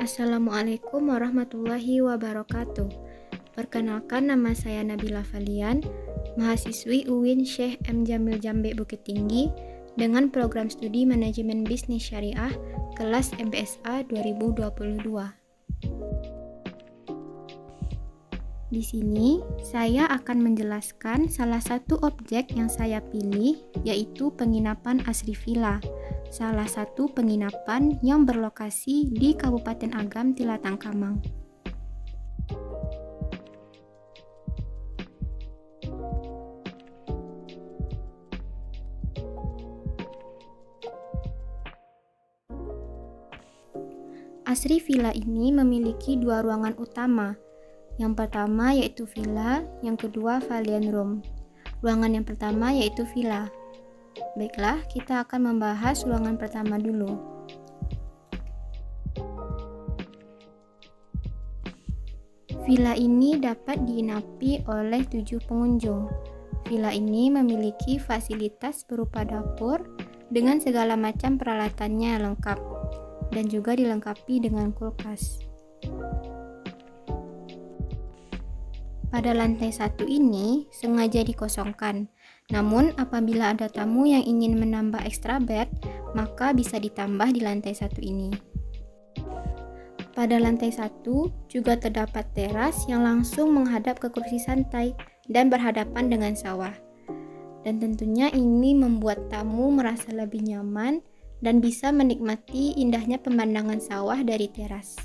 Assalamualaikum warahmatullahi wabarakatuh. Perkenalkan, nama saya Nabila Falian, mahasiswi UIN Syekh M. Jamil Jambe Bukit Tinggi dengan program studi Manajemen Bisnis Syariah kelas MBSA 2022. Di sini saya akan menjelaskan salah satu objek yang saya pilih, yaitu penginapan Asri Villa, salah satu penginapan yang berlokasi di Kabupaten Agam, Tilatang Kamang. Asri Villa ini memiliki dua ruangan utama. Yang pertama yaitu villa, yang kedua Valian Room. Ruangan yang pertama yaitu villa. Baiklah, kita akan membahas ruangan pertama dulu. Villa ini dapat diinapi oleh 7 pengunjung. Villa ini memiliki fasilitas berupa dapur dengan segala macam peralatannya lengkap dan juga dilengkapi dengan kulkas. Pada lantai 1 ini sengaja dikosongkan. Namun apabila ada tamu yang ingin menambah extra bed, maka bisa ditambah di lantai 1 ini. Pada lantai 1 juga terdapat teras yang langsung menghadap ke kursi santai dan berhadapan dengan sawah. Dan tentunya ini membuat tamu merasa lebih nyaman dan bisa menikmati indahnya pemandangan sawah dari teras.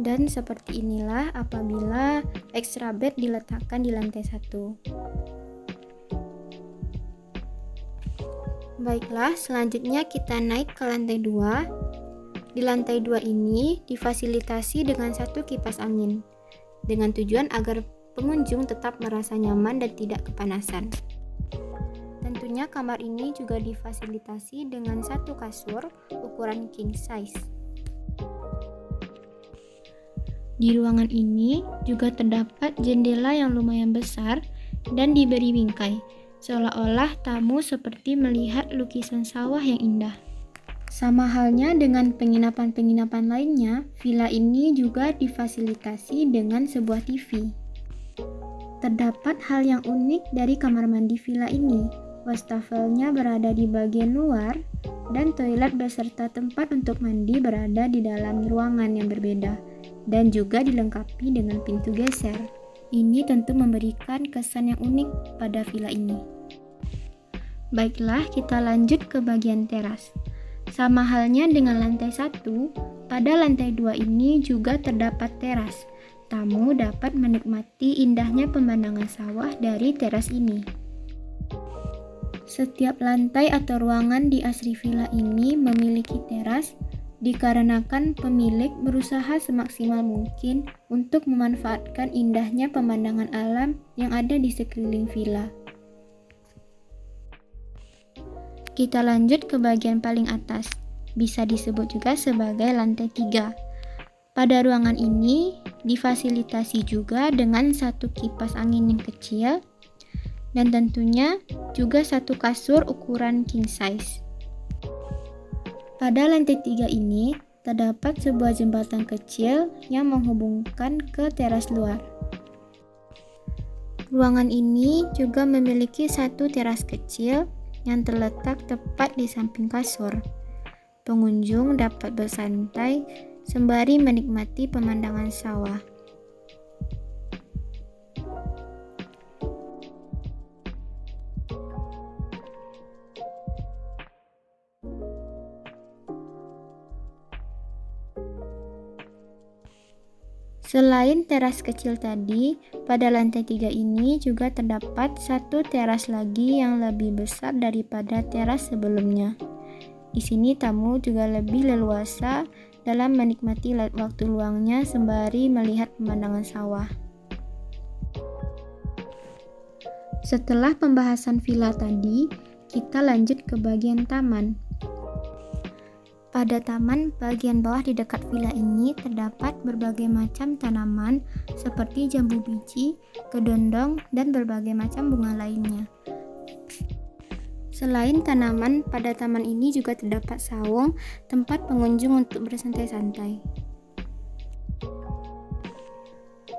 Dan seperti inilah apabila extra bed diletakkan di lantai 1. Baiklah, selanjutnya kita naik ke lantai 2. Di lantai 2 ini difasilitasi dengan satu kipas angin, dengan tujuan agar pengunjung tetap merasa nyaman dan tidak kepanasan. Tentunya kamar ini juga difasilitasi dengan satu kasur ukuran king size. Di ruangan ini juga terdapat jendela yang lumayan besar dan diberi bingkai, seolah-olah tamu seperti melihat lukisan sawah yang indah. Sama halnya dengan penginapan-penginapan lainnya, villa ini juga difasilitasi dengan sebuah TV. Terdapat hal yang unik dari kamar mandi villa ini. Wastafelnya berada di bagian luar dan toilet beserta tempat untuk mandi berada di dalam ruangan yang berbeda dan juga dilengkapi dengan pintu geser. Ini tentu memberikan kesan yang unik pada villa ini. Baiklah, kita lanjut ke bagian teras. Sama halnya dengan lantai 1, pada lantai 2 ini juga terdapat teras. Tamu dapat menikmati indahnya pemandangan sawah dari teras ini. Setiap lantai atau ruangan di Asri Villa ini memiliki teras dikarenakan pemilik berusaha semaksimal mungkin untuk memanfaatkan indahnya pemandangan alam yang ada di sekeliling villa. Kita lanjut ke bagian paling atas, bisa disebut juga sebagai lantai 3. Pada ruangan ini difasilitasi juga dengan satu kipas angin yang kecil dan tentunya juga satu kasur ukuran king size. Pada lantai 3 ini terdapat sebuah jembatan kecil yang menghubungkan ke teras luar. Ruangan ini juga memiliki satu teras kecil yang terletak tepat di samping kasur. Pengunjung dapat bersantai sembari menikmati pemandangan sawah. Selain teras kecil tadi, pada lantai 3 ini juga terdapat satu teras lagi yang lebih besar daripada teras sebelumnya. Di sini tamu juga lebih leluasa dalam menikmati waktu luangnya sembari melihat pemandangan sawah. Setelah pembahasan villa tadi, kita lanjut ke bagian taman. Pada taman bagian bawah di dekat villa ini terdapat berbagai macam tanaman seperti jambu biji, kedondong, dan berbagai macam bunga lainnya. Selain tanaman, pada taman ini juga terdapat saung, tempat pengunjung untuk bersantai-santai.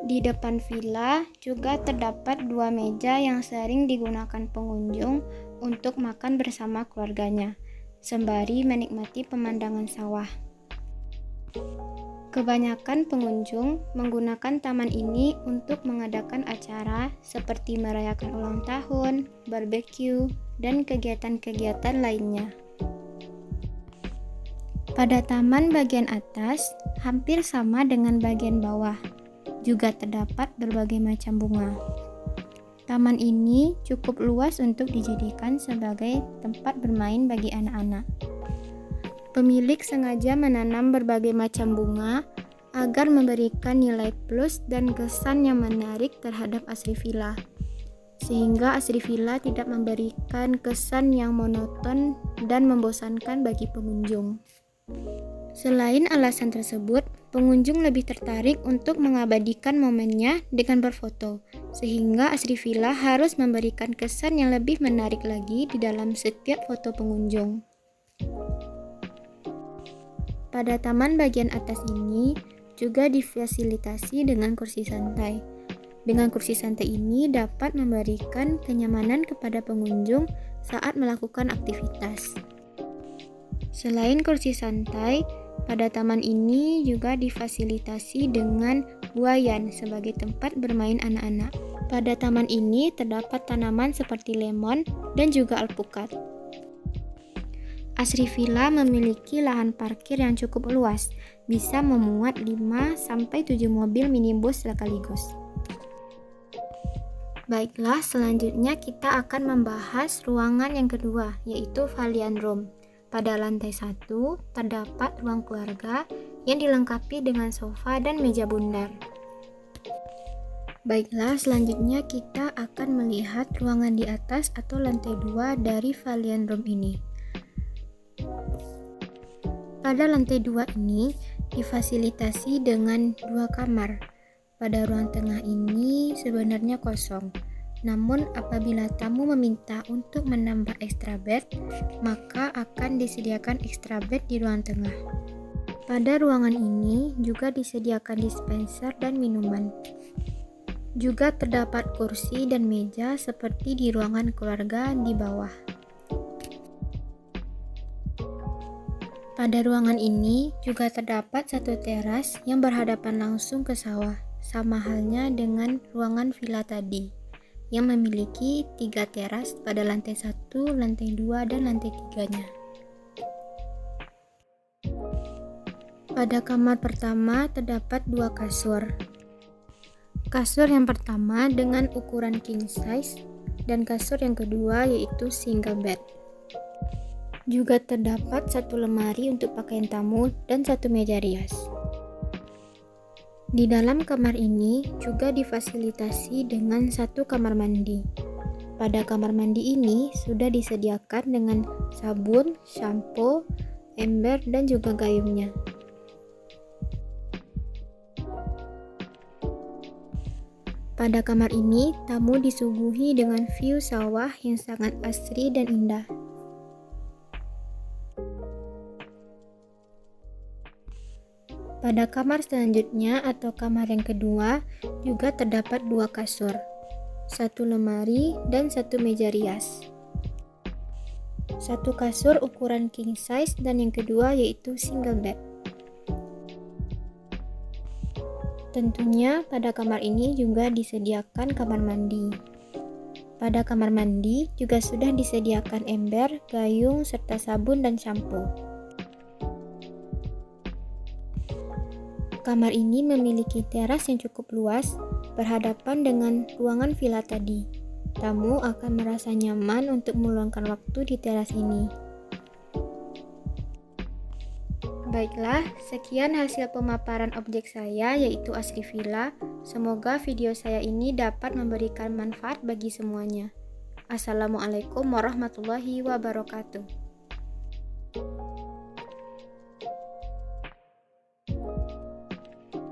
Di depan villa juga terdapat 2 meja yang sering digunakan pengunjung untuk makan bersama keluarganya, sembari menikmati pemandangan sawah. Kebanyakan pengunjung menggunakan taman ini untuk mengadakan acara seperti merayakan ulang tahun, barbeque, dan kegiatan-kegiatan lainnya. Pada taman bagian atas, hampir sama dengan bagian bawah. Juga terdapat berbagai macam bunga. Taman ini cukup luas untuk dijadikan sebagai tempat bermain bagi anak-anak. Pemilik sengaja menanam berbagai macam bunga agar memberikan nilai plus dan kesan yang menarik terhadap Asri Villa, sehingga Asri Villa tidak memberikan kesan yang monoton dan membosankan bagi pengunjung. Selain alasan tersebut, pengunjung lebih tertarik untuk mengabadikan momennya dengan berfoto, sehingga Asri Villa harus memberikan kesan yang lebih menarik lagi di dalam setiap foto pengunjung. Pada taman bagian atas ini juga difasilitasi dengan kursi santai. Dengan kursi santai ini dapat memberikan kenyamanan kepada pengunjung saat melakukan aktivitas. Selain kursi santai, pada taman ini juga difasilitasi dengan buayan sebagai tempat bermain anak-anak. Pada taman ini terdapat tanaman seperti lemon dan juga alpukat. Asri Villa memiliki lahan parkir yang cukup luas, bisa memuat 5-7 mobil minibus sekaligus. Baiklah, selanjutnya kita akan membahas ruangan yang kedua, yaitu Valian Room. Pada lantai 1 terdapat ruang keluarga yang dilengkapi dengan sofa dan meja bundar. Baiklah, selanjutnya kita akan melihat ruangan di atas atau lantai 2 dari Valian Room ini. Pada lantai 2 ini difasilitasi dengan 2 kamar. Pada ruang tengah ini sebenarnya kosong. Namun apabila tamu meminta untuk menambah extra bed, maka akan disediakan extra bed di ruang tengah. Pada ruangan ini juga disediakan dispenser dan minuman. Juga terdapat kursi dan meja seperti di ruangan keluarga di bawah. Pada ruangan ini juga terdapat satu teras yang berhadapan langsung ke sawah, sama halnya dengan ruangan villa tadi, yang memiliki 3 teras pada lantai 1, lantai 2, dan lantai 3-nya. Pada kamar pertama terdapat 2 kasur. Kasur yang pertama dengan ukuran king size dan kasur yang kedua yaitu single bed. Juga terdapat 1 lemari untuk pakaian tamu dan 1 meja rias. Di dalam kamar ini juga difasilitasi dengan 1 kamar mandi. Pada kamar mandi ini sudah disediakan dengan sabun, shampoo, ember, dan juga gayungnya. Pada kamar ini, tamu disuguhi dengan view sawah yang sangat asri dan indah. Pada kamar selanjutnya atau kamar yang kedua juga terdapat 2 kasur, 1 lemari, dan 1 meja rias. 1 kasur ukuran king size dan yang kedua yaitu single bed. Tentunya pada kamar ini juga disediakan kamar mandi. Pada kamar mandi juga sudah disediakan ember, gayung, serta sabun dan shampoo. Kamar ini memiliki teras yang cukup luas, berhadapan dengan ruangan villa tadi. Tamu akan merasa nyaman untuk meluangkan waktu di teras ini. Baiklah, sekian hasil pemaparan objek saya yaitu Asri Villa. Semoga video saya ini dapat memberikan manfaat bagi semuanya. Assalamualaikum warahmatullahi wabarakatuh.